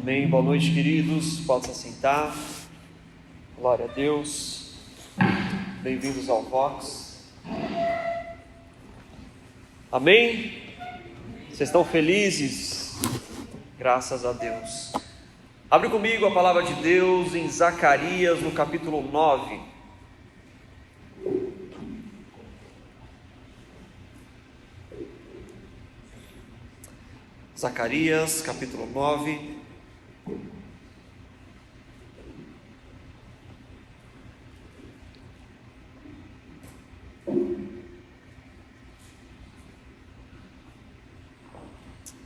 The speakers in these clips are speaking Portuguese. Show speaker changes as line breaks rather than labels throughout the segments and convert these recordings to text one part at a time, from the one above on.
Amém. Boa noite, queridos. Pode se assentar. Glória a Deus. Bem-vindos ao Vox. Amém? Vocês estão felizes? Graças a Deus. Abre comigo a palavra de Deus em Zacarias, no capítulo 9. Zacarias, capítulo 9.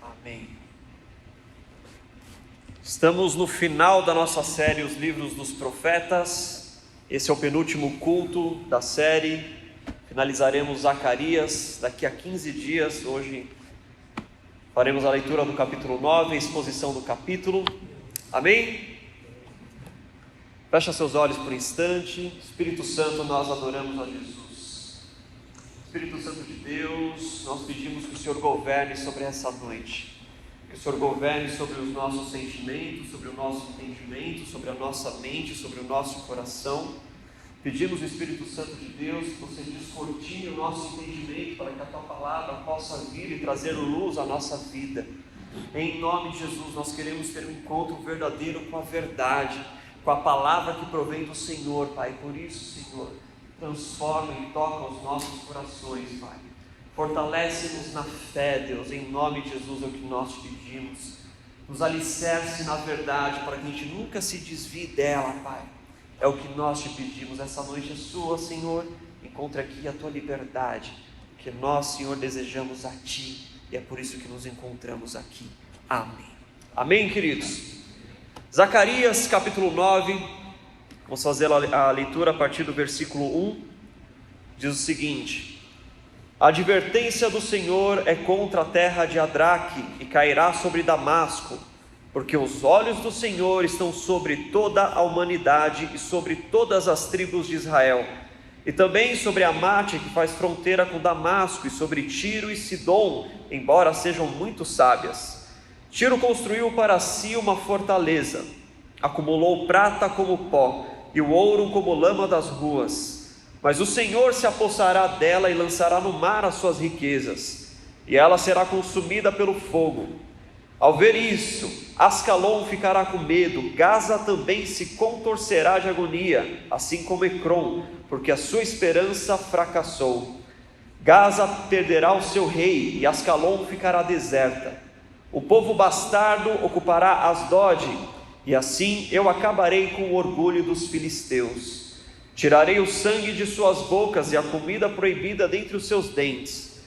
Amém. Estamos no final da nossa série Os Livros dos Profetas. Esse é o penúltimo culto da série. Finalizaremos Zacarias daqui a 15 dias. Hoje faremos a leitura do capítulo 9, a exposição do capítulo. Amém? Fecha seus olhos por um instante. Espírito Santo, nós adoramos a Jesus. Espírito Santo de Deus, nós pedimos que o Senhor governe sobre essa noite. Que o Senhor governe sobre os nossos sentimentos, sobre o nosso entendimento, sobre a nossa mente, sobre o nosso coração. Pedimos ao Espírito Santo de Deus que você descortine o nosso entendimento para que a Tua Palavra possa vir e trazer luz à nossa vida. Em nome de Jesus, nós queremos ter um encontro verdadeiro com a verdade, com a Palavra que provém do Senhor, Pai. Por isso, Senhor, transforma e toca os nossos corações, Pai. Fortalece-nos na fé, Deus, em nome de Jesus é o que nós te pedimos. Nos alicerce na verdade para que a gente nunca se desvie dela, Pai. É o que nós te pedimos. Essa noite é sua, Senhor. Encontre aqui a tua liberdade, que nós, Senhor, desejamos a ti, e é por isso que nos encontramos aqui. Amém. Amém, queridos? Zacarias capítulo 9, vamos fazer a leitura a partir do versículo 1. Diz o seguinte: a advertência do Senhor é contra a terra de Adraque, e cairá sobre Damasco, porque os olhos do Senhor estão sobre toda a humanidade e sobre todas as tribos de Israel, e também sobre Amate, que faz fronteira com Damasco, e sobre Tiro e Sidom, embora sejam muito sábias. Tiro construiu para si uma fortaleza, acumulou prata como pó, e o ouro como lama das ruas. Mas o Senhor se apossará dela e lançará no mar as suas riquezas, e ela será consumida pelo fogo. Ao ver isso, Ascalon ficará com medo, Gaza também se contorcerá de agonia, assim como Ecrom, porque a sua esperança fracassou. Gaza perderá o seu rei, e Ascalon ficará deserta. O povo bastardo ocupará Asdod, e assim eu acabarei com o orgulho dos filisteus. Tirarei o sangue de suas bocas e a comida proibida dentre os seus dentes.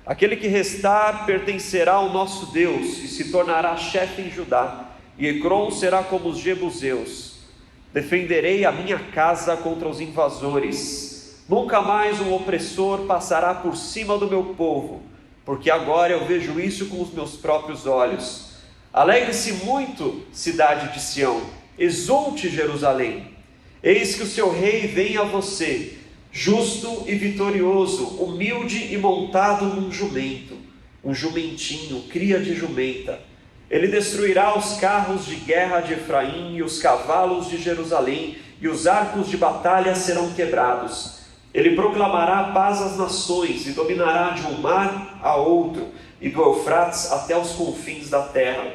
Aquele que restar pertencerá ao nosso Deus e se tornará chefe em Judá, e Ecrom será como os jebuseus. Defenderei a minha casa contra os invasores. Nunca mais um opressor passará por cima do meu povo, porque agora eu vejo isso com os meus próprios olhos. Alegre-se muito, cidade de Sião, exulte Jerusalém. Eis que o seu rei vem a você, justo e vitorioso, humilde e montado num jumento, um jumentinho, cria de jumenta. Ele destruirá os carros de guerra de Efraim e os cavalos de Jerusalém, e os arcos de batalha serão quebrados. Ele proclamará paz às nações e dominará de um mar a outro, e do Eufrates até os confins da terra.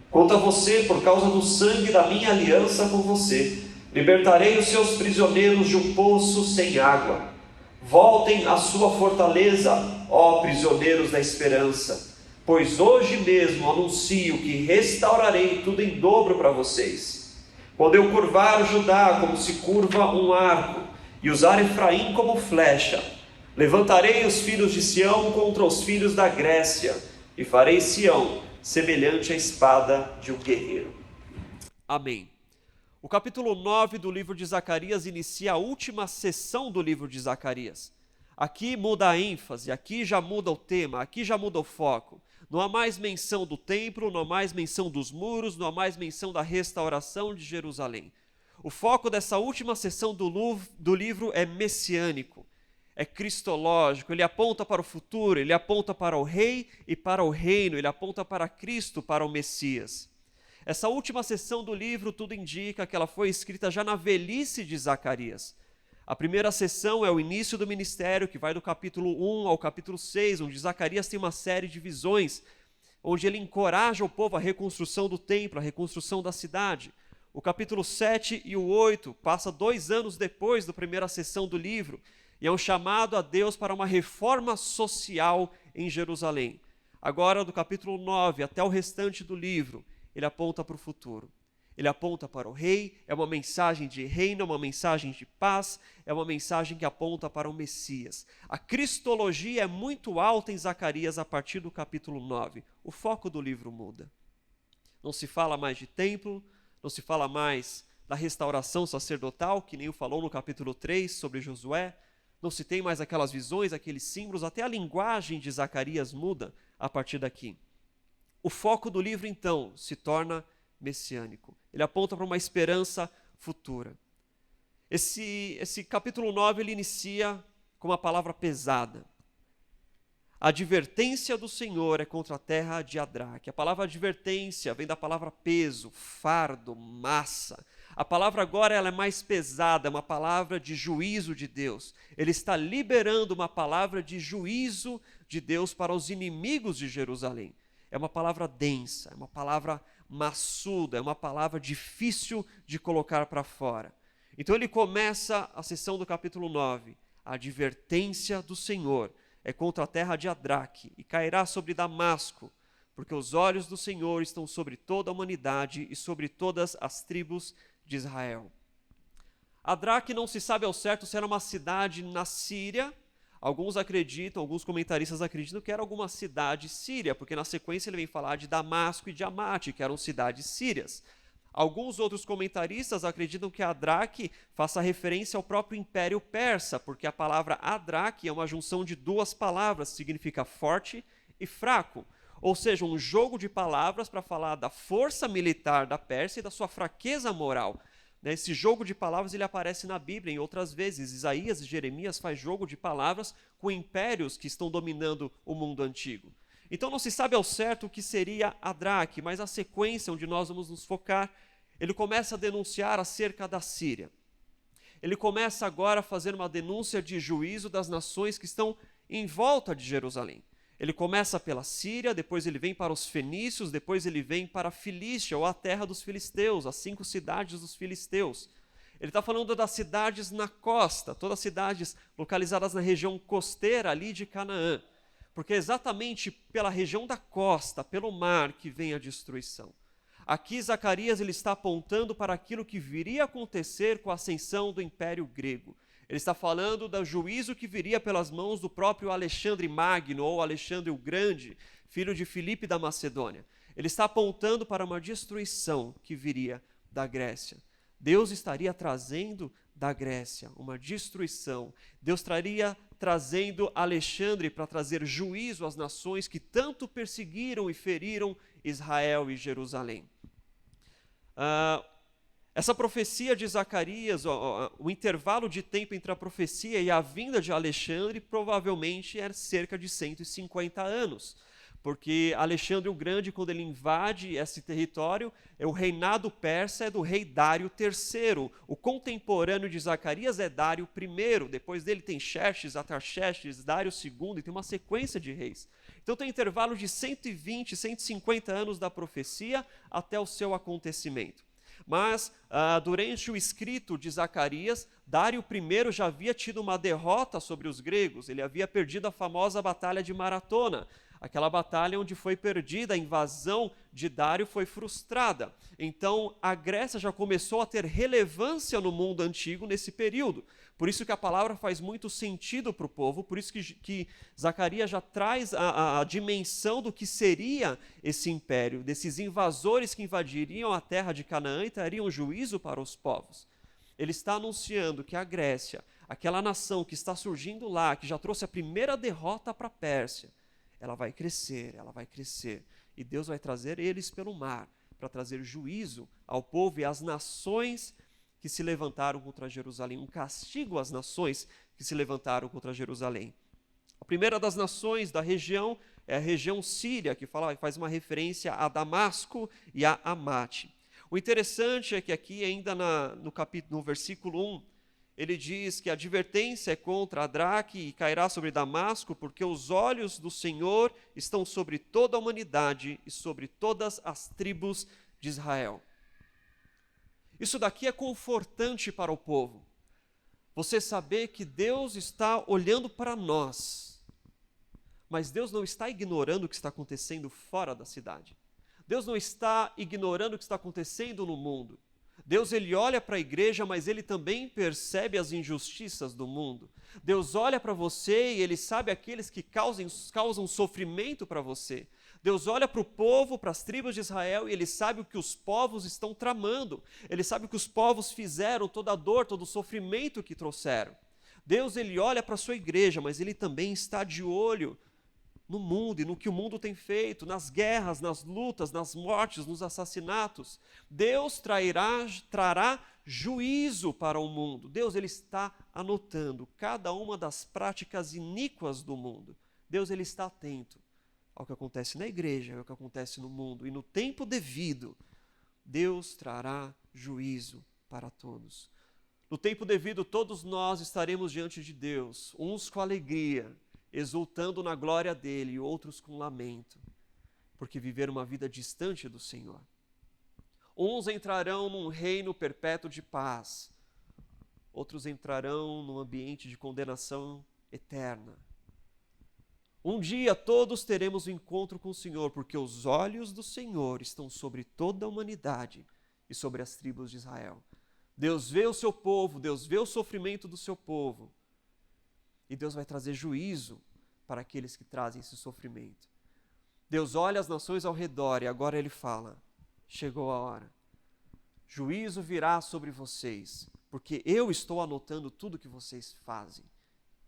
Quanto a você, por causa do sangue da minha aliança com você, libertarei os seus prisioneiros de um poço sem água. Voltem à sua fortaleza, ó prisioneiros da esperança, pois hoje mesmo anuncio que restaurarei tudo em dobro para vocês. Quando eu curvar Judá como se curva um arco, e usar Efraim como flecha, levantarei os filhos de Sião contra os filhos da Grécia, e farei Sião semelhante à espada de um guerreiro. Amém. O capítulo 9 do livro de Zacarias inicia a última sessão do livro de Zacarias. Aqui muda a ênfase, aqui já muda o tema, aqui já muda o foco. Não há mais menção do templo, não há mais menção dos muros, não há mais menção da restauração de Jerusalém. O foco dessa última sessão do livro é messiânico, é cristológico, ele aponta para o futuro, ele aponta para o rei e para o reino, ele aponta para Cristo, para o Messias. Essa última sessão do livro, tudo indica que ela foi escrita já na velhice de Zacarias. A primeira sessão é o início do ministério, que vai do capítulo 1 ao capítulo 6, onde Zacarias tem uma série de visões, onde ele encoraja o povo à reconstrução do templo, à reconstrução da cidade. O capítulo 7 e o 8 passa 2 anos depois da primeira sessão do livro, e é um chamado a Deus para uma reforma social em Jerusalém. Agora, do capítulo 9 até o restante do livro, ele aponta para o futuro. Ele aponta para o rei, é uma mensagem de reino, é uma mensagem de paz, é uma mensagem que aponta para o Messias. A cristologia é muito alta em Zacarias a partir do capítulo 9. O foco do livro muda. Não se fala mais de templo, não se fala mais da restauração sacerdotal, que nem o falou no capítulo 3 sobre Josué. Não se tem mais aquelas visões, aqueles símbolos, até a linguagem de Zacarias muda a partir daqui. O foco do livro, então, se torna messiânico. Ele aponta para uma esperança futura. Esse capítulo 9 ele inicia com uma palavra pesada. A advertência do Senhor é contra a terra de Adraque. A palavra advertência vem da palavra peso, fardo, massa. A palavra agora ela é mais pesada, é uma palavra de juízo de Deus. Ele está liberando uma palavra de juízo de Deus para os inimigos de Jerusalém. É uma palavra densa, é uma palavra maçuda, é uma palavra difícil de colocar para fora. Então ele começa a sessão do capítulo 9. A advertência do Senhor é contra a terra de Adraque e cairá sobre Damasco, porque os olhos do Senhor estão sobre toda a humanidade e sobre todas as tribos de Israel. Adraque não se sabe ao certo se era uma cidade na Síria. Alguns comentaristas acreditam que era alguma cidade síria, porque na sequência ele vem falar de Damasco e de Amate, que eram cidades sírias. Alguns outros comentaristas acreditam que Adraque faça referência ao próprio Império Persa, porque a palavra Adraque é uma junção de 2 palavras, significa forte e fraco. Ou seja, um jogo de palavras para falar da força militar da Pérsia e da sua fraqueza moral. Esse jogo de palavras ele aparece na Bíblia em outras vezes. Isaías e Jeremias faz jogo de palavras com impérios que estão dominando o mundo antigo. Então não se sabe ao certo o que seria Adraque, mas a sequência onde nós vamos nos focar, ele começa a denunciar acerca da Síria. Ele começa agora a fazer uma denúncia de juízo das nações que estão em volta de Jerusalém. Ele começa pela Síria, depois ele vem para os fenícios, depois ele vem para a Filístia, ou a terra dos filisteus, as 5 cidades dos filisteus. Ele está falando das cidades na costa, todas as cidades localizadas na região costeira ali de Canaã. Porque é exatamente pela região da costa, pelo mar, que vem a destruição. Aqui Zacarias ele está apontando para aquilo que viria a acontecer com a ascensão do Império Grego. Ele está falando do juízo que viria pelas mãos do próprio Alexandre Magno, ou Alexandre o Grande, filho de Filipe da Macedônia. Ele está apontando para uma destruição que viria da Grécia. Deus estaria trazendo da Grécia uma destruição. Deus estaria trazendo Alexandre para trazer juízo às nações que tanto perseguiram e feriram Israel e Jerusalém. Essa profecia de Zacarias, o intervalo de tempo entre a profecia e a vinda de Alexandre provavelmente é cerca de 150 anos, porque Alexandre o Grande, quando ele invade esse território, o reinado persa é do rei Dário III. O contemporâneo de Zacarias é Dário I, depois dele tem Xerxes, Artaxerxes, Dário II, e tem uma sequência de reis. Então tem um intervalo de 120, 150 anos da profecia até o seu acontecimento. Mas, durante o escrito de Zacarias, Dário I já havia tido uma derrota sobre os gregos. Ele havia perdido a famosa Batalha de Maratona. Aquela batalha onde foi perdida, a invasão de Dário foi frustrada. Então, a Grécia já começou a ter relevância no mundo antigo nesse período. Por isso que a palavra faz muito sentido para o povo, por isso que Zacarias já traz a dimensão do que seria esse império, desses invasores que invadiriam a terra de Canaã e trariam juízo para os povos. Ele está anunciando que a Grécia, aquela nação que está surgindo lá, que já trouxe a primeira derrota para a Pérsia, ela vai crescer, e Deus vai trazer eles pelo mar, para trazer juízo ao povo e às nações que se levantaram contra Jerusalém, um castigo às nações que se levantaram contra Jerusalém. A primeira das nações da região é a região síria, que faz uma referência a Damasco e a Amate. O interessante é que aqui, ainda no versículo 1, ele diz que a advertência é contra Adraque e cairá sobre Damasco, porque os olhos do Senhor estão sobre toda a humanidade e sobre todas as tribos de Israel. Isso daqui é confortante para o povo. Você saber que Deus está olhando para nós, mas Deus não está ignorando o que está acontecendo fora da cidade. Deus não está ignorando o que está acontecendo no mundo. Deus, ele olha para a igreja, mas ele também percebe as injustiças do mundo. Deus olha para você e ele sabe aqueles que causam sofrimento para você. Deus olha para o povo, para as tribos de Israel, e ele sabe o que os povos estão tramando. Ele sabe o que os povos fizeram, toda a dor, todo o sofrimento que trouxeram. Deus, ele olha para a sua igreja, mas ele também está de olho no mundo e no que o mundo tem feito, nas guerras, nas lutas, nas mortes, nos assassinatos. Deus trará juízo para o mundo. Deus, ele está anotando cada uma das práticas iníquas do mundo. Deus, ele está atento ao que acontece na igreja, ao que acontece no mundo. E no tempo devido, Deus trará juízo para todos. No tempo devido, todos nós estaremos diante de Deus, uns com alegria, exultando na glória dele, e outros com lamento, porque viveram uma vida distante do Senhor. Uns entrarão num reino perpétuo de paz, outros entrarão num ambiente de condenação eterna. Um dia todos teremos um encontro com o Senhor, porque os olhos do Senhor estão sobre toda a humanidade e sobre as tribos de Israel. Deus vê o seu povo, Deus vê o sofrimento do seu povo, e Deus vai trazer juízo para aqueles que trazem esse sofrimento. Deus olha as nações ao redor e agora ele fala: chegou a hora. Juízo virá sobre vocês, porque eu estou anotando tudo que vocês fazem.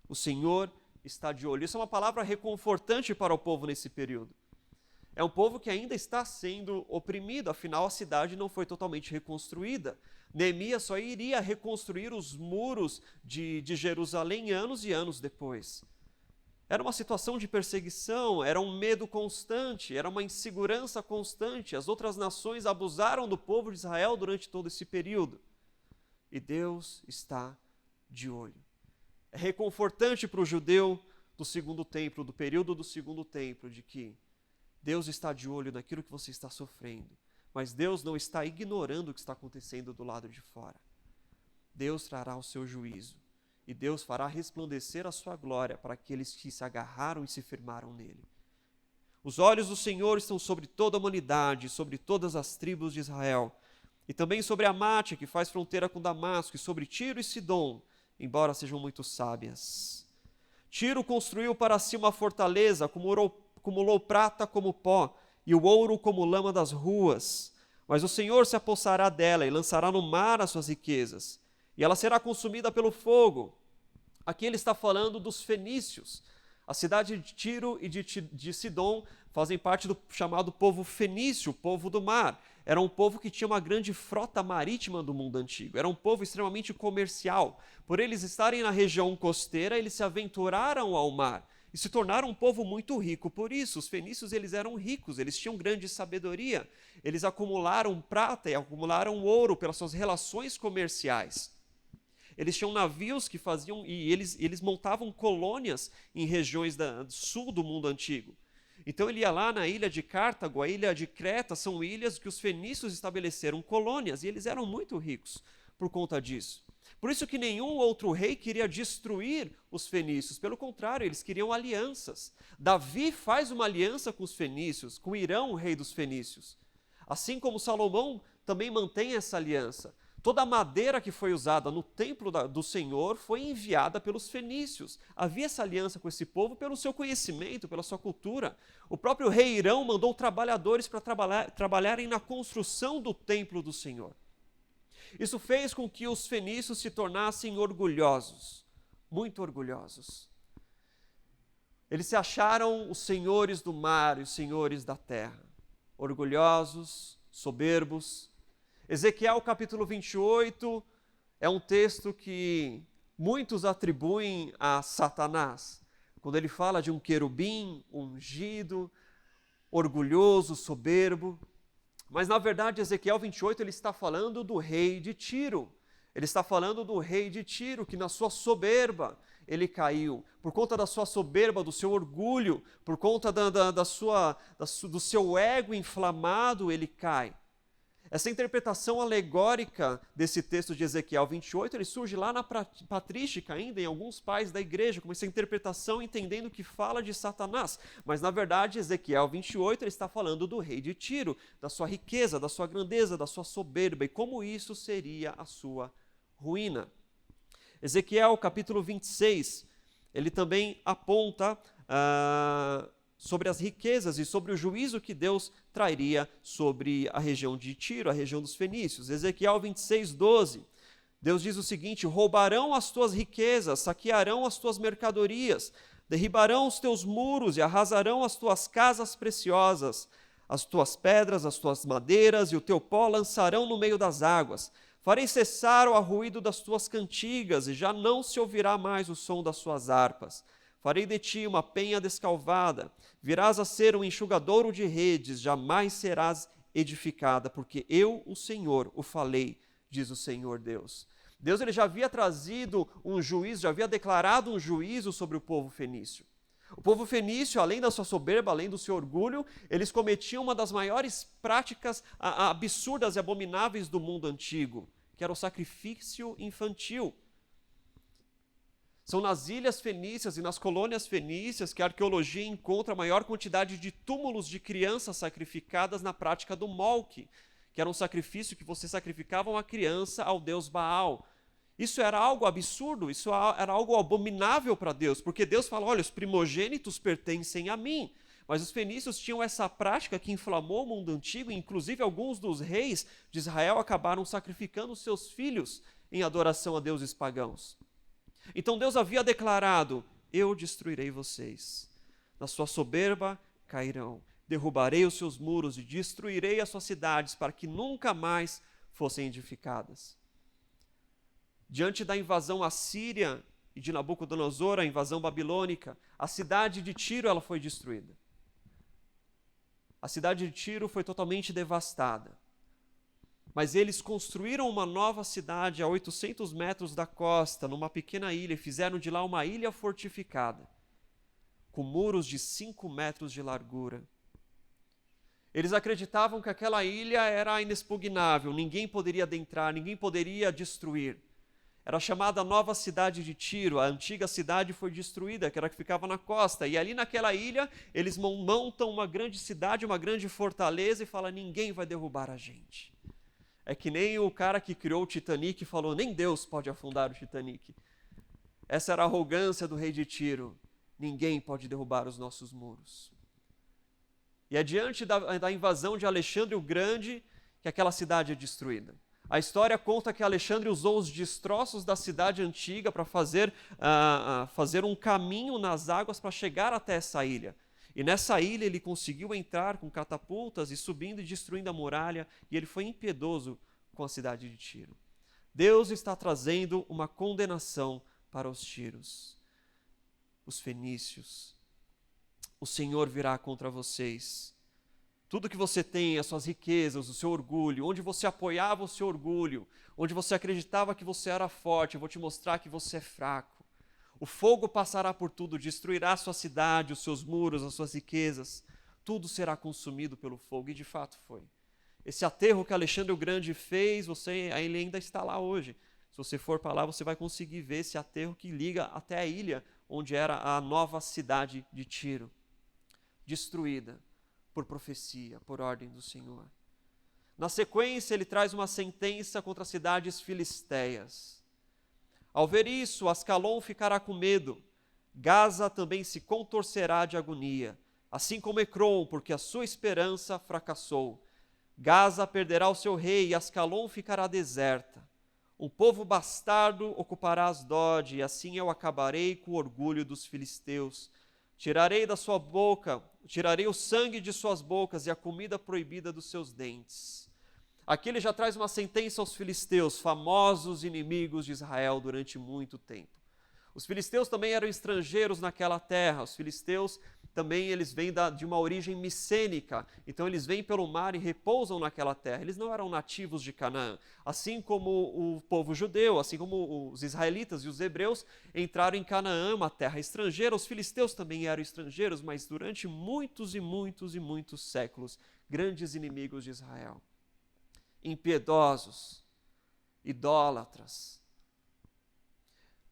O Senhor está de olho. Isso é uma palavra reconfortante para o povo nesse período. É um povo que ainda está sendo oprimido, afinal a cidade não foi totalmente reconstruída. Neemias só iria reconstruir os muros de Jerusalém anos e anos depois. Era uma situação de perseguição, era um medo constante, era uma insegurança constante. As outras nações abusaram do povo de Israel durante todo esse período. E Deus está de olho. É reconfortante para o judeu do segundo templo, do período do segundo templo, de que Deus está de olho naquilo que você está sofrendo, mas Deus não está ignorando o que está acontecendo do lado de fora. Deus trará o seu juízo e Deus fará resplandecer a sua glória para aqueles que se agarraram e se firmaram nele. Os olhos do Senhor estão sobre toda a humanidade, sobre todas as tribos de Israel, e também sobre Amate, que faz fronteira com Damasco, e sobre Tiro e Sidom, embora sejam muito sábias. Tiro construiu para si uma fortaleza, acumulou prata como pó e o ouro como lama das ruas. Mas o Senhor se apossará dela e lançará no mar as suas riquezas, e ela será consumida pelo fogo. Aqui ele está falando dos fenícios. A cidade de Tiro e de Sidom fazem parte do chamado povo fenício, o povo do mar. Era um povo que tinha uma grande frota marítima do mundo antigo. Era um povo extremamente comercial. Por eles estarem na região costeira, eles se aventuraram ao mar e se tornaram um povo muito rico. Por isso, os fenícios eles eram ricos, eles tinham grande sabedoria. Eles acumularam prata e acumularam ouro pelas suas relações comerciais. Eles tinham navios que faziam, e eles montavam colônias em regiões do sul do mundo antigo. Então ele ia lá na ilha de Cartago, a ilha de Creta, são ilhas que os fenícios estabeleceram colônias, e eles eram muito ricos por conta disso. Por isso que nenhum outro rei queria destruir os fenícios, pelo contrário, eles queriam alianças. Davi faz uma aliança com os fenícios, com Irão, o rei dos fenícios. Assim como Salomão também mantém essa aliança. Toda a madeira que foi usada no templo do Senhor foi enviada pelos fenícios. Havia essa aliança com esse povo pelo seu conhecimento, pela sua cultura. O próprio rei Irão mandou trabalhadores para trabalharem na construção do templo do Senhor. Isso fez com que os fenícios se tornassem orgulhosos, muito orgulhosos. Eles se acharam os senhores do mar e os senhores da terra. Orgulhosos, soberbos. Ezequiel capítulo 28 é um texto que muitos atribuem a Satanás, quando ele fala de um querubim ungido, orgulhoso, soberbo. Mas na verdade, Ezequiel 28, ele está falando do rei de Tiro. Ele está falando do rei de Tiro, que na sua soberba ele caiu. Por conta da sua soberba, do seu orgulho, por conta do seu ego inflamado, ele cai. Essa interpretação alegórica desse texto de Ezequiel 28, ele surge lá na patrística ainda, em alguns pais da igreja, com essa interpretação entendendo que fala de Satanás. Mas na verdade, Ezequiel 28, ele está falando do rei de Tiro, da sua riqueza, da sua grandeza, da sua soberba, e como isso seria a sua ruína. Ezequiel capítulo 26, ele também aponta sobre as riquezas e sobre o juízo que Deus traria sobre a região de Tiro, a região dos fenícios. Ezequiel 26, 12, Deus diz o seguinte: roubarão as tuas riquezas, saquearão as tuas mercadorias, derribarão os teus muros e arrasarão as tuas casas preciosas, as tuas pedras, as tuas madeiras e o teu pó lançarão no meio das águas. Farei cessar o arruído das tuas cantigas e já não se ouvirá mais o som das suas harpas. Farei de ti uma penha descalvada, virás a ser um enxugadouro de redes, jamais serás edificada, porque eu, o Senhor, o falei, diz o Senhor Deus. Deus ele já havia trazido um juízo, já havia declarado um juízo sobre o povo fenício. O povo fenício, além da sua soberba, além do seu orgulho, eles cometiam uma das maiores práticas absurdas e abomináveis do mundo antigo, que era o sacrifício infantil. São nas ilhas fenícias e nas colônias fenícias que a arqueologia encontra a maior quantidade de túmulos de crianças sacrificadas na prática do molque, que era um sacrifício que você sacrificava uma criança ao deus Baal. Isso era algo absurdo, isso era algo abominável para Deus, porque Deus fala, olha, os primogênitos pertencem a mim. Mas os fenícios tinham essa prática que inflamou o mundo antigo, e inclusive alguns dos reis de Israel acabaram sacrificando seus filhos em adoração a deuses pagãos. Então Deus havia declarado, eu destruirei vocês, na sua soberba cairão, derrubarei os seus muros e destruirei as suas cidades para que nunca mais fossem edificadas. Diante da invasão assíria e de Nabucodonosor, a invasão babilônica, a cidade de Tiro ela foi destruída. A cidade de Tiro foi totalmente devastada. Mas eles construíram uma nova cidade a 800 metros da costa, numa pequena ilha, e fizeram de lá uma ilha fortificada, com muros de 5 metros de largura. Eles acreditavam que aquela ilha era inexpugnável, ninguém poderia adentrar, ninguém poderia destruir. Era chamada Nova Cidade de Tiro, a antiga cidade foi destruída, que era que ficava na costa, e ali naquela ilha eles montam uma grande cidade, uma grande fortaleza e falam, ninguém vai derrubar a gente. É que nem o cara que criou o Titanic falou, nem Deus pode afundar o Titanic. Essa era a arrogância do rei de Tiro. Ninguém pode derrubar os nossos muros. E é diante da invasão de Alexandre o Grande que aquela cidade é destruída. A história conta que Alexandre usou os destroços da cidade antiga para fazer um caminho nas águas para chegar até essa ilha. E nessa ilha ele conseguiu entrar com catapultas e subindo e destruindo a muralha, e ele foi impiedoso com a cidade de Tiro. Deus está trazendo uma condenação para os tiros, os fenícios. O Senhor virá contra vocês. Tudo que você tem, as suas riquezas, o seu orgulho, onde você apoiava o seu orgulho, onde você acreditava que você era forte, eu vou te mostrar que você é fraco. O fogo passará por tudo, destruirá a sua cidade, os seus muros, as suas riquezas. Tudo será consumido pelo fogo, e de fato foi. Esse aterro que Alexandre o Grande fez, ele ainda está lá hoje. Se você for para lá, você vai conseguir ver esse aterro que liga até a ilha, onde era a nova cidade de Tiro. Destruída por profecia, por ordem do Senhor. Na sequência, ele traz uma sentença contra as cidades filisteias. Ao ver isso, Ascalon ficará com medo. Gaza também se contorcerá de agonia, assim como Ecrom, porque a sua esperança fracassou. Gaza perderá o seu rei e Ascalon ficará deserta. Um povo bastardo ocupará Asdod, e assim eu acabarei com o orgulho dos filisteus. Tirarei da sua boca, tirarei o sangue de suas bocas e a comida proibida dos seus dentes. Aqui ele já traz uma sentença aos filisteus, famosos inimigos de Israel durante muito tempo. Os filisteus também eram estrangeiros naquela terra. Os filisteus também eles vêm de uma origem micênica. Então eles vêm pelo mar e repousam naquela terra. Eles não eram nativos de Canaã. Assim como o povo judeu, assim como os israelitas e os hebreus entraram em Canaã, uma terra estrangeira, os filisteus também eram estrangeiros, mas durante muitos e muitos e muitos séculos, grandes inimigos de Israel. Impiedosos, idólatras.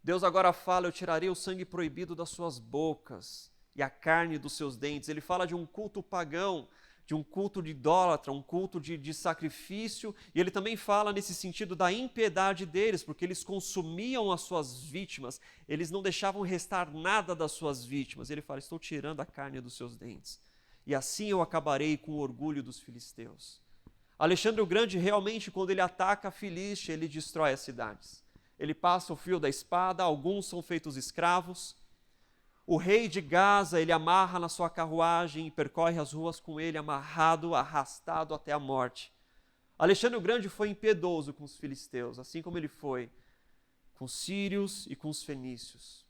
Deus agora fala: eu tirarei o sangue proibido das suas bocas e a carne dos seus dentes. Ele fala de um culto pagão, de um culto de idólatra, um culto de sacrifício, e ele também fala nesse sentido da impiedade deles, porque eles consumiam as suas vítimas, eles não deixavam restar nada das suas vítimas. Ele fala: estou tirando a carne dos seus dentes, e assim eu acabarei com o orgulho dos filisteus. Alexandre o Grande, realmente, quando ele ataca a Filístia, ele destrói as cidades. Ele passa o fio da espada, alguns são feitos escravos. O rei de Gaza, ele amarra na sua carruagem e percorre as ruas com ele, amarrado, arrastado até a morte. Alexandre o Grande foi impiedoso com os filisteus, assim como ele foi com os sírios e com os fenícios.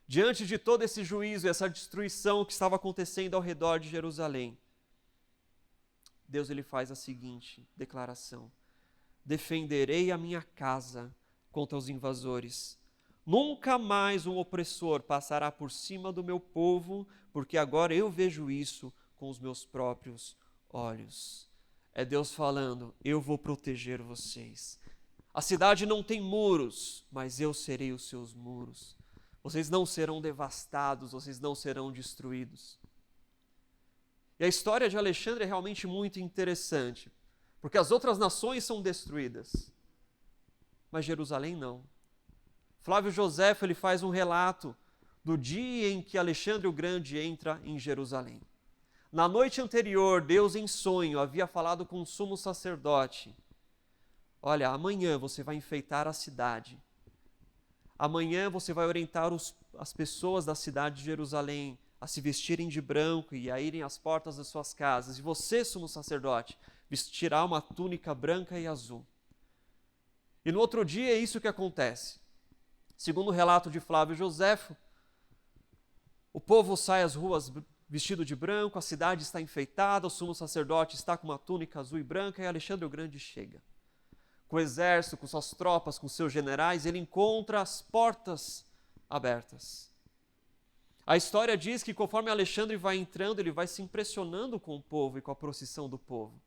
Diante de todo esse juízo e essa destruição que estava acontecendo ao redor de Jerusalém, Deus ele faz a seguinte declaração: defenderei a minha casa contra os invasores. Nunca mais um opressor passará por cima do meu povo, porque agora eu vejo isso com os meus próprios olhos. É Deus falando: eu vou proteger vocês. A cidade não tem muros, mas eu serei os seus muros. Vocês não serão devastados, vocês não serão destruídos. E a história de Alexandre é realmente muito interessante, porque as outras nações são destruídas, mas Jerusalém não. Flávio Joséfo ele faz um relato do dia em que Alexandre o Grande entra em Jerusalém. Na noite anterior, Deus em sonho havia falado com o sumo sacerdote: olha, amanhã você vai enfeitar a cidade. Amanhã você vai orientar as pessoas da cidade de Jerusalém a se vestirem de branco e a irem às portas das suas casas. E você, sumo sacerdote, vestirá uma túnica branca e azul. E no outro dia é isso que acontece. Segundo o relato de Flávio Joséfo, o povo sai às ruas vestido de branco, a cidade está enfeitada, o sumo sacerdote está com uma túnica azul e branca, e Alexandre o Grande chega. Com o exército, com suas tropas, com seus generais, ele encontra as portas abertas. A história diz que conforme Alexandre vai entrando, ele vai se impressionando com o povo e com a procissão do povo.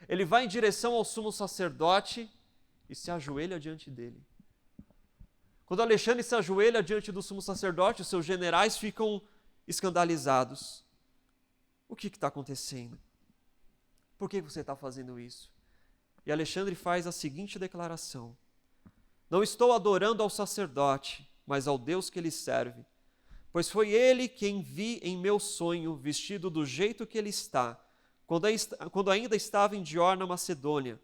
Ele vai em direção ao sumo sacerdote e se ajoelha diante dele. Quando Alexandre se ajoelha diante do sumo sacerdote, os seus generais ficam escandalizados. O que está acontecendo? Por que você está fazendo isso? E Alexandre faz a seguinte declaração: não estou adorando ao sacerdote, mas ao Deus que ele serve. Pois foi ele quem vi em meu sonho, vestido do jeito que ele está, quando ainda estava em Dior, na Macedônia.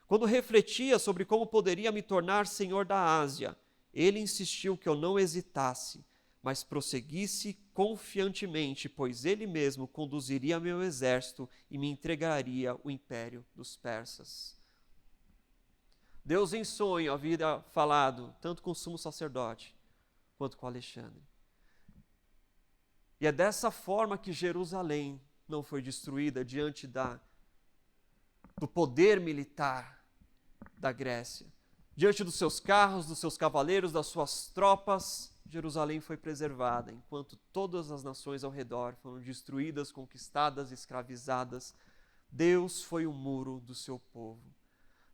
Quando refletia sobre como poderia me tornar senhor da Ásia, ele insistiu que eu não hesitasse, mas prosseguisse confiantemente, pois ele mesmo conduziria meu exército e me entregaria o império dos persas. Deus em sonho havia falado tanto com o sumo sacerdote quanto com Alexandre. E é dessa forma que Jerusalém não foi destruída diante do poder militar da Grécia. Diante dos seus carros, dos seus cavaleiros, das suas tropas, Jerusalém foi preservada, enquanto todas as nações ao redor foram destruídas, conquistadas, escravizadas. Deus foi o muro do seu povo.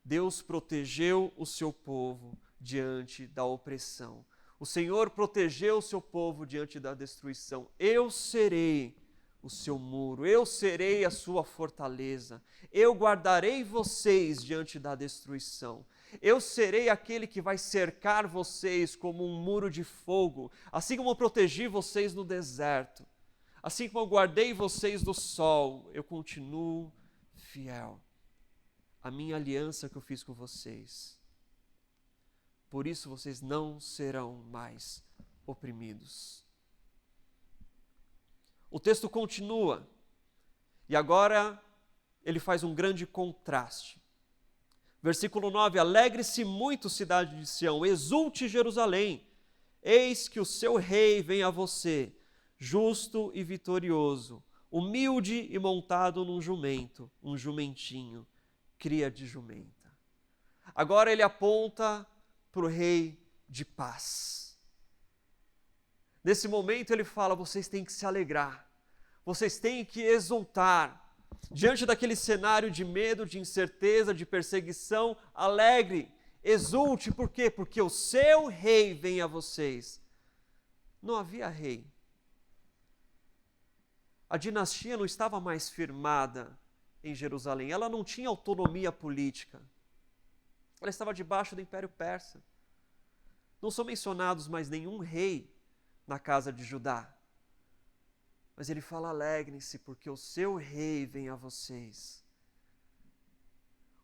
Deus protegeu o seu povo diante da opressão. O Senhor protegeu o seu povo diante da destruição. Eu serei o seu muro, eu serei a sua fortaleza. Eu guardarei vocês diante da destruição. Eu serei aquele que vai cercar vocês como um muro de fogo, assim como eu protegi vocês no deserto. Assim como eu guardei vocês do sol, eu continuo fiel à minha aliança que eu fiz com vocês. Por isso vocês não serão mais oprimidos. O texto continua, e agora ele faz um grande contraste. Versículo 9: alegre-se muito, cidade de Sião, exulte Jerusalém, eis que o seu rei vem a você, justo e vitorioso, humilde e montado num jumento, um jumentinho, cria de jumenta. Agora ele aponta para o rei de paz. Nesse momento ele fala: vocês têm que se alegrar, vocês têm que exultar. Diante daquele cenário de medo, de incerteza, de perseguição, alegre, exulte. Por quê? Porque o seu rei vem a vocês. Não havia rei. A dinastia não estava mais firmada em Jerusalém, ela não tinha autonomia política. Ela estava debaixo do Império Persa. Não são mencionados mais nenhum rei na casa de Judá. Mas ele fala: alegrem-se, porque o seu rei vem a vocês.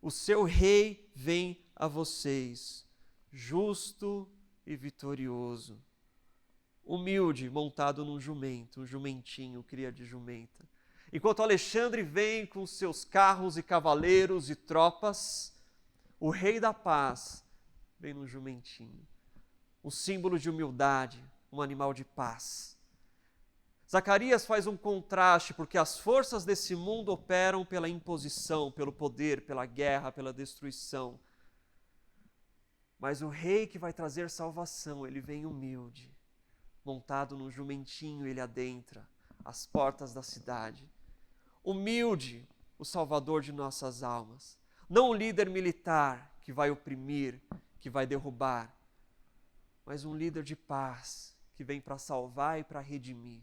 O seu rei vem a vocês, justo e vitorioso. Humilde, montado num jumento, um jumentinho, cria de jumenta. Enquanto Alexandre vem com seus carros e cavaleiros e tropas, o rei da paz vem num jumentinho. Um símbolo de humildade, um animal de paz. Zacarias faz um contraste, porque as forças desse mundo operam pela imposição, pelo poder, pela guerra, pela destruição. Mas o rei que vai trazer salvação, ele vem humilde. Montado num jumentinho, ele adentra as portas da cidade. Humilde, o salvador de nossas almas. Não um líder militar que vai oprimir, que vai derrubar, mas um líder de paz que vem para salvar e para redimir.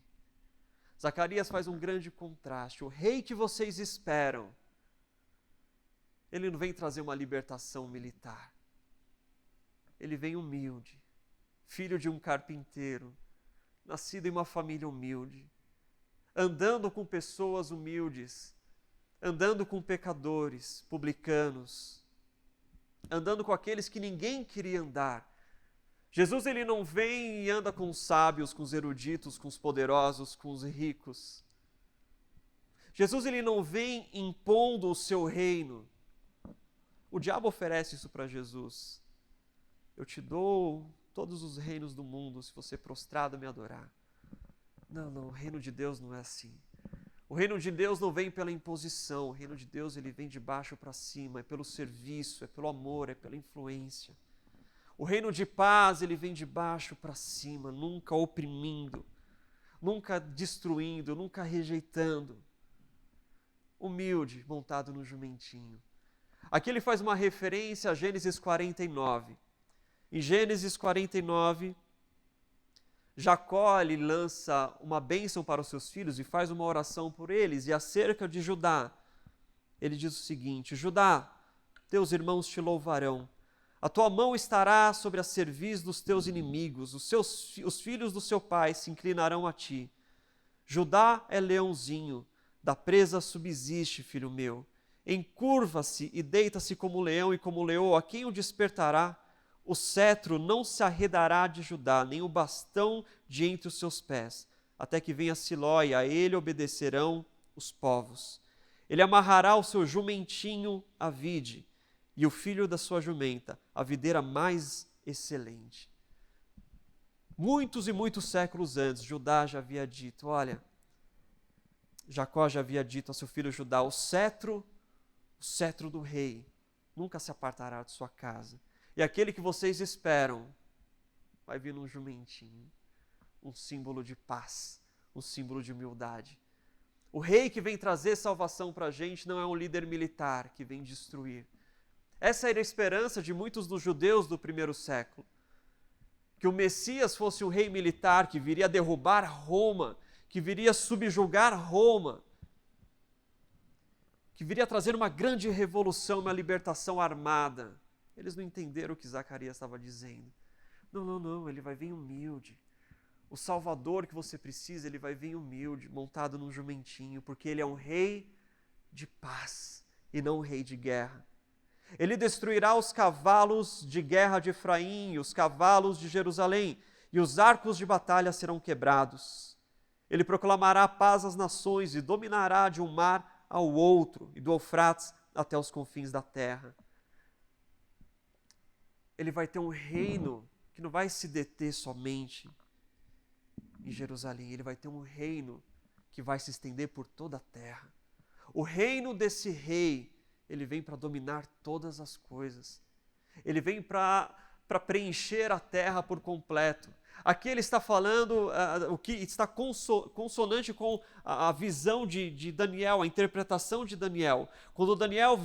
Zacarias faz um grande contraste. O rei que vocês esperam, ele não vem trazer uma libertação militar. Ele vem humilde, filho de um carpinteiro, nascido em uma família humilde, andando com pessoas humildes, andando com pecadores, publicanos, andando com aqueles que ninguém queria andar. Jesus, ele não vem e anda com os sábios, com os eruditos, com os poderosos, com os ricos. Jesus, ele não vem impondo o seu reino. O diabo oferece isso para Jesus. Eu te dou todos os reinos do mundo se você prostrado me adorar. Não, o reino de Deus não é assim. O reino de Deus não vem pela imposição. O reino de Deus, ele vem de baixo para cima. É pelo serviço, é pelo amor, é pela influência. O reino de paz, ele vem de baixo para cima, nunca oprimindo, nunca destruindo, nunca rejeitando. Humilde, montado no jumentinho. Aqui ele faz uma referência a Gênesis 49. Em Gênesis 49, Jacó ele lança uma bênção para os seus filhos e faz uma oração por eles. E acerca de Judá, ele diz o seguinte: Judá, teus irmãos te louvarão. A tua mão estará sobre a cerviz dos teus inimigos, os filhos do seu pai se inclinarão a ti. Judá é leãozinho, da presa subsiste, filho meu. Encurva-se e deita-se como leão e como leoa, a quem o despertará? O cetro não se arredará de Judá, nem o bastão de entre os seus pés, até que venha Siló, e a ele obedecerão os povos. Ele amarrará o seu jumentinho à vide, e o filho da sua jumenta, a videira mais excelente. Muitos e muitos séculos antes, Judá já havia dito, olha, Jacó já havia dito a seu filho Judá, o cetro do rei nunca se apartará de sua casa. E aquele que vocês esperam vai vir num jumentinho, um símbolo de paz, um símbolo de humildade. O rei que vem trazer salvação para a gente não é um líder militar que vem destruir. Essa era a esperança de muitos dos judeus do primeiro século. Que o Messias fosse um rei militar que viria derrubar Roma, que viria subjugar Roma, que viria trazer uma grande revolução, uma libertação armada. Eles não entenderam o que Zacarias estava dizendo. Não, ele vai vir humilde. O Salvador que você precisa, ele vai vir humilde, montado num jumentinho, porque ele é um rei de paz e não um rei de guerra. Ele destruirá os cavalos de guerra de Efraim e os cavalos de Jerusalém, e os arcos de batalha serão quebrados. Ele proclamará paz às nações e dominará de um mar ao outro, e do Eufrates até os confins da terra. ele vai ter um reino que não vai se deter somente em Jerusalém, ele vai ter um reino que vai se estender por toda a terra. O reino desse rei, ele vem para dominar todas as coisas. Ele vem para preencher a terra por completo. Aqui ele está falando o que está consonante com a visão de Daniel, a interpretação de Daniel. Quando Daniel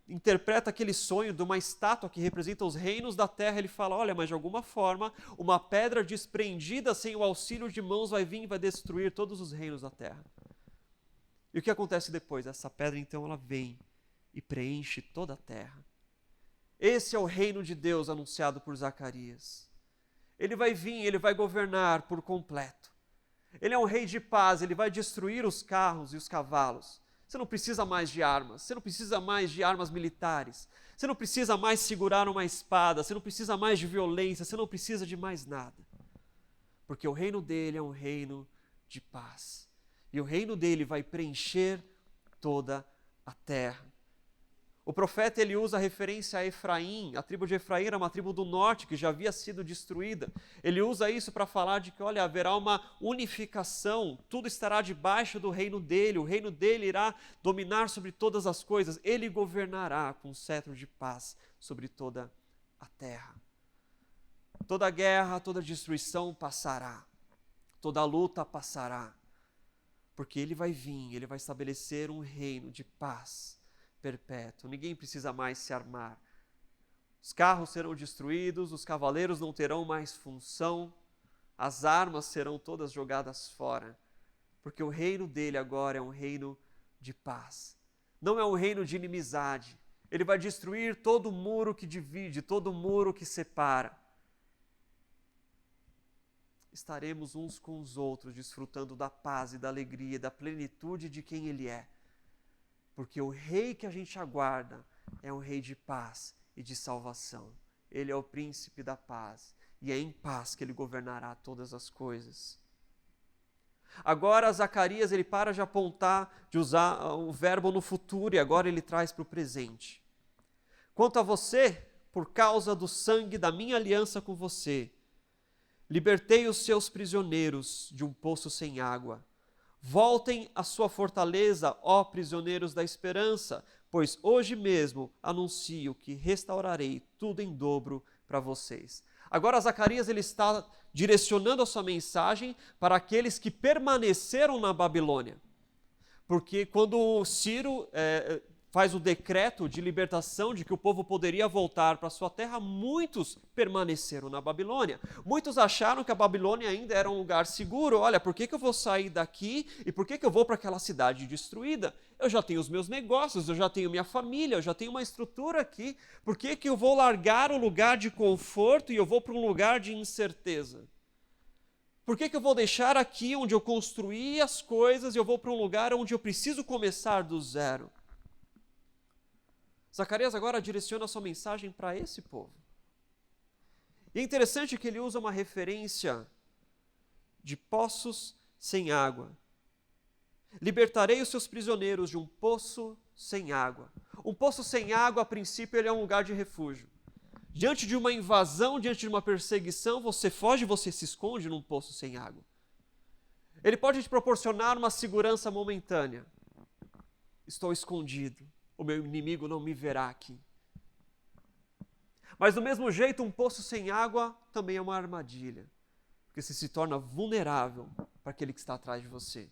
interpreta aquele sonho de uma estátua que representa os reinos da terra, ele fala, olha, mas de alguma forma, uma pedra despreendida sem o auxílio de mãos vai vir e vai destruir todos os reinos da terra. E o que acontece depois? Essa pedra, então, ela vem e preenche toda a terra. Esse é o reino de Deus anunciado por Zacarias. Ele vai vir, ele vai governar por completo. Ele é um rei de paz, ele vai destruir os carros e os cavalos. Você não precisa mais de armas, você não precisa mais de armas militares, você não precisa mais segurar uma espada, você não precisa mais de violência, você não precisa de mais nada. Porque o reino dele é um reino de paz. E o reino dele vai preencher toda a terra. O profeta ele usa a referência a Efraim. A tribo de Efraim era uma tribo do norte que já havia sido destruída. Ele usa isso para falar de que, olha, haverá uma unificação, tudo estará debaixo do reino dele, o reino dele irá dominar sobre todas as coisas, ele governará com cetro de paz sobre toda a terra. Toda guerra, toda destruição passará, toda luta passará, porque ele vai vir, ele vai estabelecer um reino de paz perpétuo. Ninguém precisa mais se armar. Os carros serão destruídos, os cavaleiros não terão mais função, as armas serão todas jogadas fora, porque o reino dele agora é um reino de paz. Não é um reino de inimizade. Ele vai destruir todo muro que divide, todo muro que separa. Estaremos uns com os outros, desfrutando da paz e da alegria, da plenitude de quem ele é. Porque o rei que a gente aguarda é um rei de paz e de salvação. Ele é o príncipe da paz e é em paz que ele governará todas as coisas. Agora Zacarias ele para de apontar, de usar o verbo no futuro e agora ele traz para o presente. Quanto a você, por causa do sangue da minha aliança com você, libertei os seus prisioneiros de um poço sem água. Voltem à sua fortaleza, ó prisioneiros da esperança, pois hoje mesmo anuncio que restaurarei tudo em dobro para vocês. Agora Zacarias ele está direcionando a sua mensagem para aqueles que permaneceram na Babilônia. Porque quando Ciro faz o decreto de libertação de que o povo poderia voltar para sua terra, muitos permaneceram na Babilônia. Muitos acharam que a Babilônia ainda era um lugar seguro. Olha, por que eu vou sair daqui e por que eu vou para aquela cidade destruída? Eu já tenho os meus negócios, eu já tenho minha família, eu já tenho uma estrutura aqui. Por que eu vou largar o lugar de conforto e eu vou para um lugar de incerteza? Por que eu vou deixar aqui onde eu construí as coisas e eu vou para um lugar onde eu preciso começar do zero? Zacarias agora direciona a sua mensagem para esse povo. E é interessante que ele usa uma referência de poços sem água. Libertarei os seus prisioneiros de um poço sem água. Um poço sem água, a princípio, ele é um lugar de refúgio. Diante de uma invasão, diante de uma perseguição, você foge, você se esconde num poço sem água. Ele pode te proporcionar uma segurança momentânea. Estou escondido. O meu inimigo não me verá aqui. Mas do mesmo jeito, um poço sem água também é uma armadilha, porque você se torna vulnerável para aquele que está atrás de você.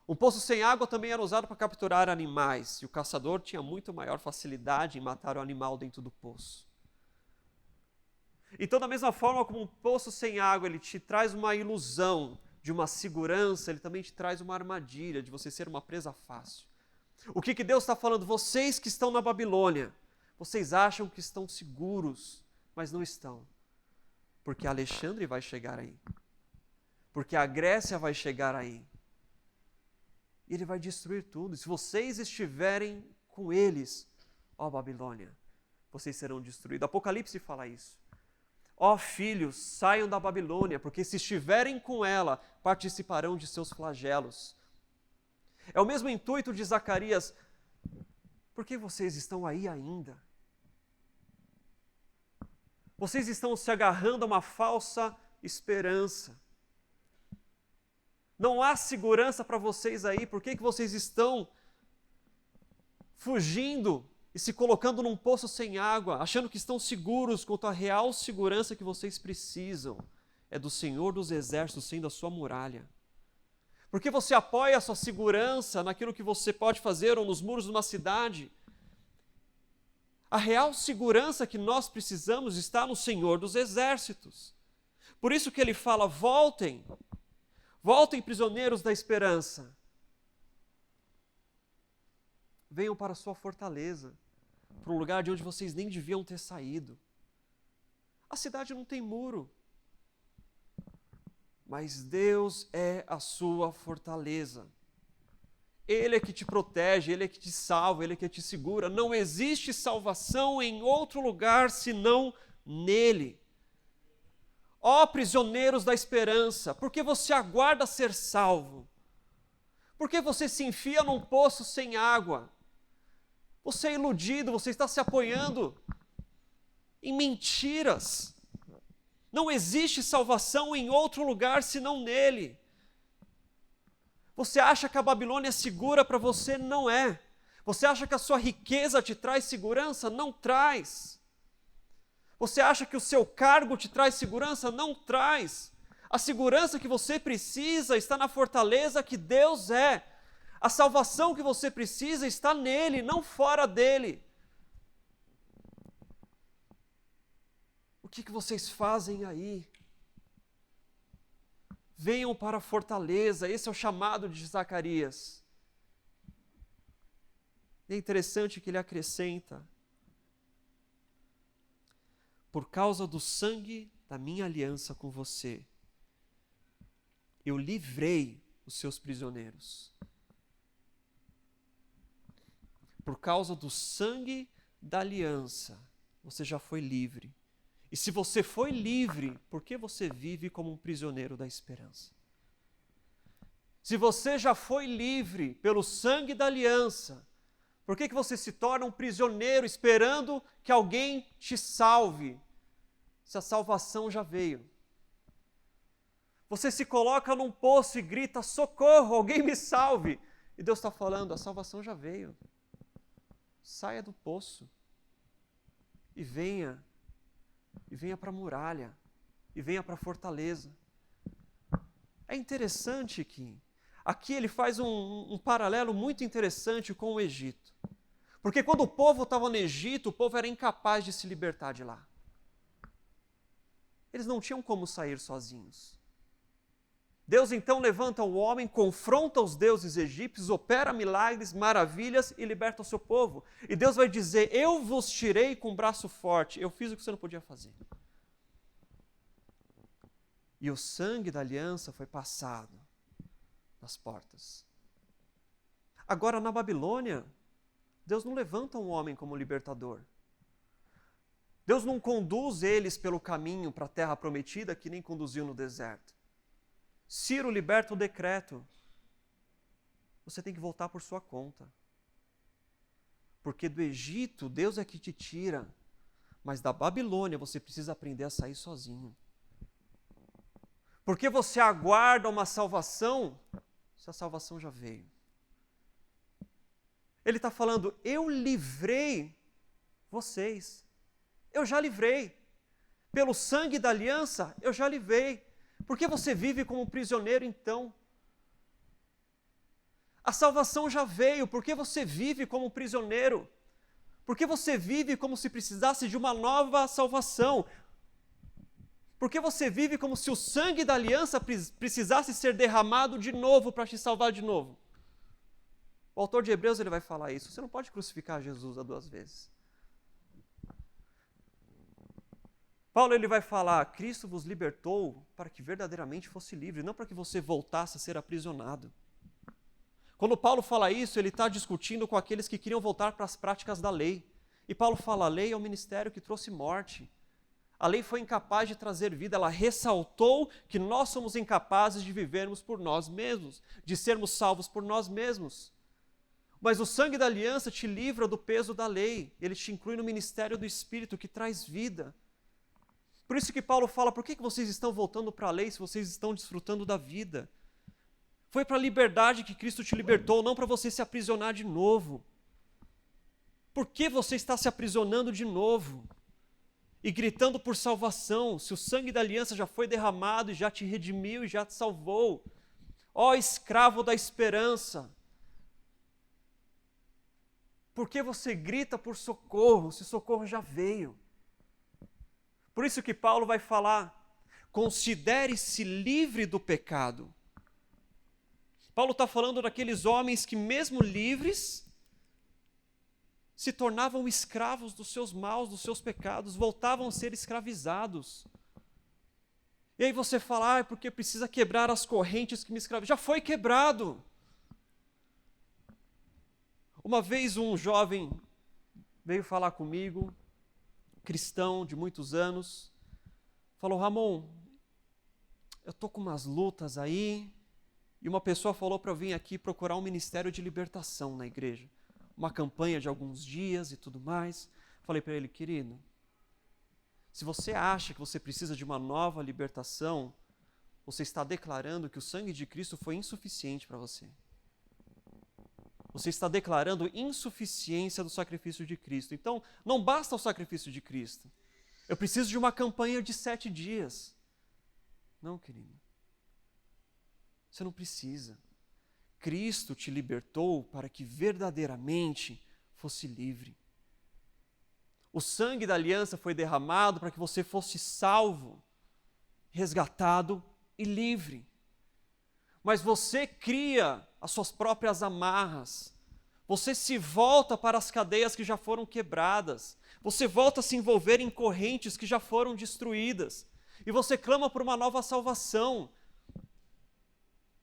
Um poço sem água também era usado para capturar animais, e o caçador tinha muito maior facilidade em matar o animal dentro do poço. Então, da mesma forma como um poço sem água, ele te traz uma ilusão de uma segurança, ele também te traz uma armadilha de você ser uma presa fácil. O que Deus está falando? Vocês que estão na Babilônia, vocês acham que estão seguros, mas não estão. Porque Alexandre vai chegar aí. Porque a Grécia vai chegar aí. E ele vai destruir tudo. E se vocês estiverem com eles, ó Babilônia, vocês serão destruídos. Apocalipse fala isso. Ó filhos, saiam da Babilônia, porque se estiverem com ela, participarão de seus flagelos. É o mesmo intuito de Zacarias. Por que vocês estão aí ainda? Vocês estão se agarrando a uma falsa esperança. Não há segurança para vocês aí. Por que vocês estão fugindo e se colocando num poço sem água, achando que estão seguros quanto à real segurança que vocês precisam? É do Senhor dos Exércitos sendo a sua muralha. Por que você apoia a sua segurança naquilo que você pode fazer ou nos muros de uma cidade? A real segurança que nós precisamos está no Senhor dos Exércitos. Por isso que ele fala: voltem, voltem, prisioneiros da esperança. Venham para a sua fortaleza, para um lugar de onde vocês nem deviam ter saído. A cidade não tem muro, mas Deus é a sua fortaleza. Ele é que te protege, Ele é que te salva, Ele é que te segura. Não existe salvação em outro lugar senão nele. Ó prisioneiros da esperança, por que você aguarda ser salvo? Por que você se enfia num poço sem água? Você é iludido, você está se apoiando em mentiras. Não existe salvação em outro lugar senão nele. Você acha que a Babilônia é segura para você? Não é. Você acha que a sua riqueza te traz segurança? Não traz. Você acha que o seu cargo te traz segurança? Não traz. A segurança que você precisa está na fortaleza que Deus é. A salvação que você precisa está nele, não fora dele. O que vocês fazem aí? Venham para a fortaleza, esse é o chamado de Zacarias. É interessante que ele acrescenta: por causa do sangue da minha aliança com você, eu livrei os seus prisioneiros. Por causa do sangue da aliança, você já foi livre. E se você foi livre, por que você vive como um prisioneiro da esperança? Se você já foi livre pelo sangue da aliança, por que você se torna um prisioneiro esperando que alguém te salve? Se a salvação já veio. Você se coloca num poço e grita: socorro, alguém me salve. E Deus está falando: a salvação já veio. Saia do poço e venha para a muralha, e venha para a fortaleza. É interessante que aqui ele faz um paralelo muito interessante com o Egito. Porque quando o povo estava no Egito, o povo era incapaz de se libertar de lá. Eles não tinham como sair sozinhos. Deus então levanta o homem, confronta os deuses egípcios, opera milagres, maravilhas e liberta o seu povo. E Deus vai dizer: eu vos tirei com braço forte, eu fiz o que você não podia fazer. E o sangue da aliança foi passado nas portas. Agora, na Babilônia, Deus não levanta um homem como libertador. Deus não conduz eles pelo caminho para a terra prometida que nem conduziu no deserto. Ciro liberta o decreto. Você tem que voltar por sua conta. Porque do Egito, Deus é que te tira. Mas da Babilônia, você precisa aprender a sair sozinho. Porque você aguarda uma salvação, se a salvação já veio. Ele está falando: eu livrei vocês. Eu já livrei. Pelo sangue da aliança, eu já livrei. Por que você vive como um prisioneiro então? A salvação já veio, por que você vive como um prisioneiro? Por que você vive como se precisasse de uma nova salvação? Por que você vive como se o sangue da aliança precisasse ser derramado de novo para te salvar de novo? O autor de Hebreus ele vai falar isso. Você não pode crucificar Jesus 2 vezes. Paulo ele vai falar: Cristo vos libertou para que verdadeiramente fosse livre, não para que você voltasse a ser aprisionado. Quando Paulo fala isso, ele está discutindo com aqueles que queriam voltar para as práticas da lei. E Paulo fala: a lei é o ministério que trouxe morte. A lei foi incapaz de trazer vida, ela ressaltou que nós somos incapazes de vivermos por nós mesmos, de sermos salvos por nós mesmos. Mas o sangue da aliança te livra do peso da lei, ele te inclui no ministério do Espírito que traz vida. Por isso que Paulo fala, por que vocês estão voltando para a lei se vocês estão desfrutando da vida? Foi para a liberdade que Cristo te libertou, não para você se aprisionar de novo. Por que você está se aprisionando de novo? E gritando por salvação, se o sangue da aliança já foi derramado e já te redimiu e já te salvou. Ó escravo da esperança! Por que você grita por socorro, se socorro já veio? Por isso que Paulo vai falar, considere-se livre do pecado. Paulo está falando daqueles homens que mesmo livres, se tornavam escravos dos seus maus, dos seus pecados, voltavam a ser escravizados. E aí você fala, porque precisa quebrar as correntes que me escravizam. Já foi quebrado. Uma vez um jovem veio falar comigo, cristão de muitos anos, falou, Ramon, eu estou com umas lutas aí, e uma pessoa falou para eu vir aqui procurar um ministério de libertação na igreja. Uma campanha de alguns dias e tudo mais. Falei para ele, querido, se você acha que você precisa de uma nova libertação, você está declarando que o sangue de Cristo foi insuficiente para você. Você está declarando insuficiência do sacrifício de Cristo. Então, não basta o sacrifício de Cristo. Eu preciso de uma campanha de 7 dias. Não, querido. Você não precisa. Cristo te libertou para que verdadeiramente fosse livre. O sangue da aliança foi derramado para que você fosse salvo, resgatado e livre. Mas você cria as suas próprias amarras. Você se volta para as cadeias que já foram quebradas. Você volta a se envolver em correntes que já foram destruídas. E você clama por uma nova salvação.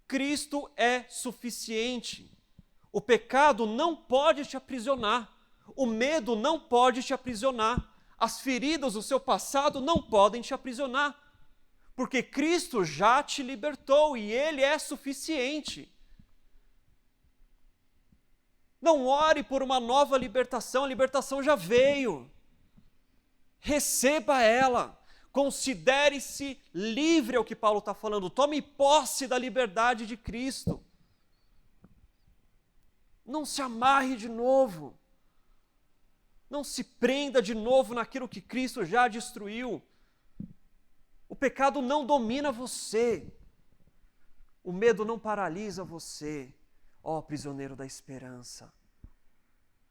Cristo é suficiente. O pecado não pode te aprisionar. O medo não pode te aprisionar. As feridas do seu passado não podem te aprisionar. Porque Cristo já te libertou e Ele é suficiente. Não ore por uma nova libertação, a libertação já veio. Receba ela. Considere-se livre, é o que Paulo está falando. Tome posse da liberdade de Cristo. Não se amarre de novo. Não se prenda de novo naquilo que Cristo já destruiu. O pecado não domina você. O medo não paralisa você, ó prisioneiro da esperança.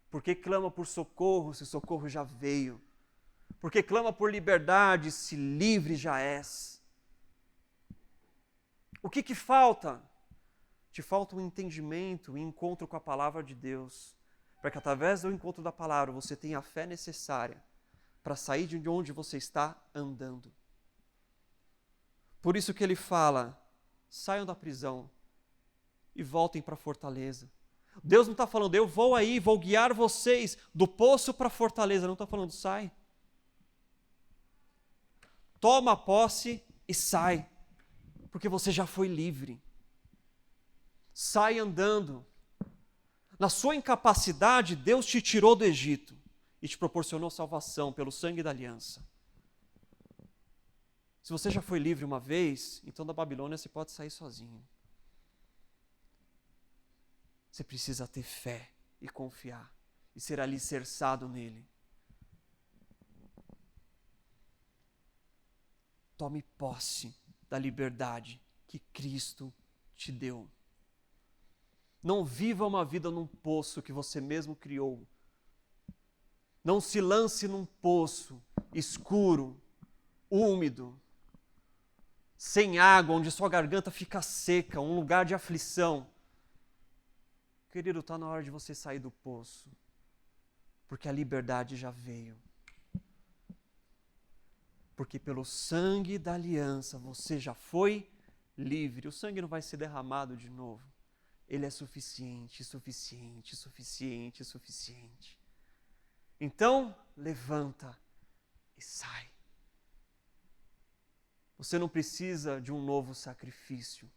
Porque clama por socorro, se socorro já veio. Porque clama por liberdade, se livre já és. O que falta? Te falta um entendimento e encontro com a palavra de Deus, para que através do encontro da palavra você tenha a fé necessária para sair de onde você está andando. Por isso que ele fala, saiam da prisão e voltem para a fortaleza. Deus não está falando, eu vou aí, vou guiar vocês do poço para a fortaleza. Não está falando, sai. Toma posse e sai, porque você já foi livre. Sai andando. Na sua incapacidade, Deus te tirou do Egito e te proporcionou salvação pelo sangue da aliança. Se você já foi livre uma vez, então da Babilônia você pode sair sozinho. Você precisa ter fé e confiar e ser alicerçado nele. Tome posse da liberdade que Cristo te deu. Não viva uma vida num poço que você mesmo criou. Não se lance num poço escuro, úmido, sem água, onde sua garganta fica seca, um lugar de aflição. Querido, está na hora de você sair do poço, porque a liberdade já veio. Porque pelo sangue da aliança você já foi livre. O sangue não vai ser derramado de novo. Ele é suficiente, suficiente, suficiente, suficiente. Então, levanta e sai. Você não precisa de um novo sacrifício.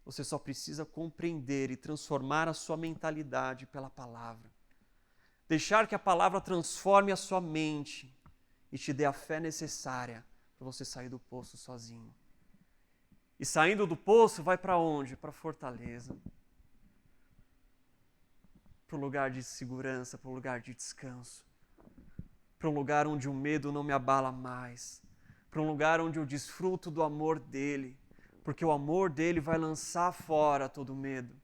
Você só precisa compreender e transformar a sua mentalidade pela palavra. Deixar que a palavra transforme a sua mente e te dê a fé necessária para você sair do poço sozinho. E saindo do poço, vai para onde? Para a fortaleza. Para um lugar de segurança, para um lugar de descanso. Para um lugar onde o medo não me abala mais. Para um lugar onde eu desfruto do amor dele. Porque o amor dele vai lançar fora todo medo.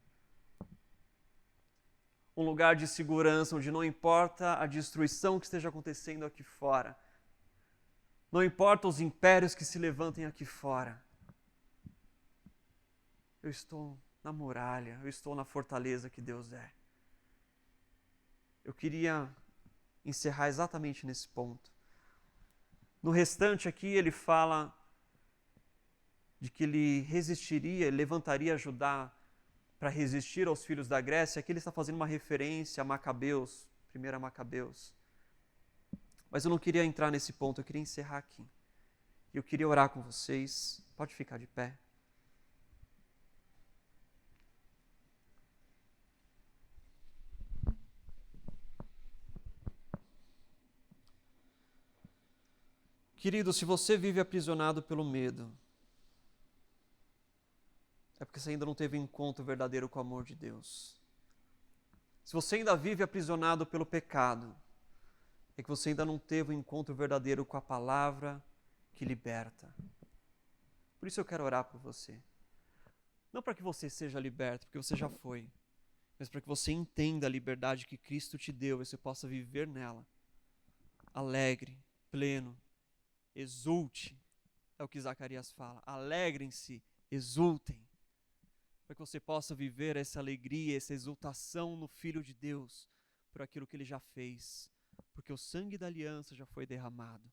Um lugar de segurança onde não importa a destruição que esteja acontecendo aqui fora. Não importa os impérios que se levantem aqui fora. Eu estou na muralha, eu estou na fortaleza que Deus é. Eu queria encerrar exatamente nesse ponto. No restante aqui ele fala de que ele resistiria, ele levantaria Judá para resistir aos filhos da Grécia. Aqui ele está fazendo uma referência a Macabeus, 1 Macabeus. Mas eu não queria entrar nesse ponto, eu queria encerrar aqui. E eu queria orar com vocês. Pode ficar de pé. Querido, se você vive aprisionado pelo medo, é porque você ainda não teve um encontro verdadeiro com o amor de Deus. Se você ainda vive aprisionado pelo pecado, é que você ainda não teve um encontro verdadeiro com a palavra que liberta. Por isso eu quero orar por você. Não para que você seja liberto, porque você já foi, mas para que você entenda a liberdade que Cristo te deu e você possa viver nela. Alegre, pleno, exulte, é o que Zacarias fala. Alegrem-se, exultem, para que você possa viver essa alegria, essa exultação no Filho de Deus, por aquilo que Ele já fez, porque o sangue da aliança já foi derramado.